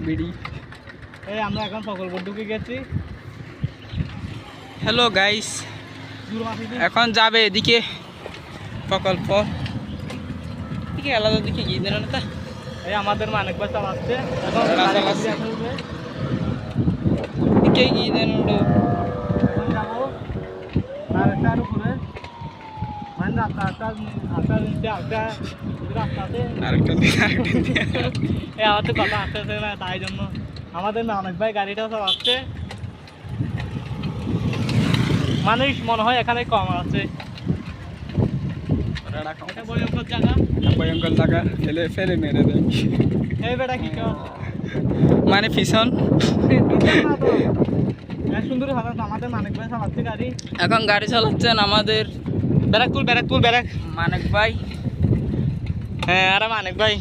BD এই আমরা এখন প্রকল্প ঢুকে গেছি। হ্যালো গাইস, এখন যাবে এদিকে প্রকল্প দিকে আলাদা দিকে গিয়ে দেন না। এই আমাদের মানিক ভাই চালাচ্ছে দিকে গিয়ে দেন। এখন যাবো আরেকটার উপরে মানে রাস্তা রাস্তাতে এই আমাদের কথা আসতেছে না, তাই জন্য আমাদের মানিক ভাই গাড়িটাও চালাচ্ছে। মানুষ মনে হয় এখানে কম আছে। ভয়ঙ্কর জায়গা, ভয়ঙ্কর জায়গা, ফেলে ফেলে মেরে দেয়। এই বেটা কি মানে পিছন সুন্দর আমাদের মানিক ভাই চালাচ্ছে গাড়ি। এখন গাড়ি চালাচ্ছেন আমাদের ব্যারাকপুর মানিক ভাই। হ্যাঁ, আরে মানিক ভাই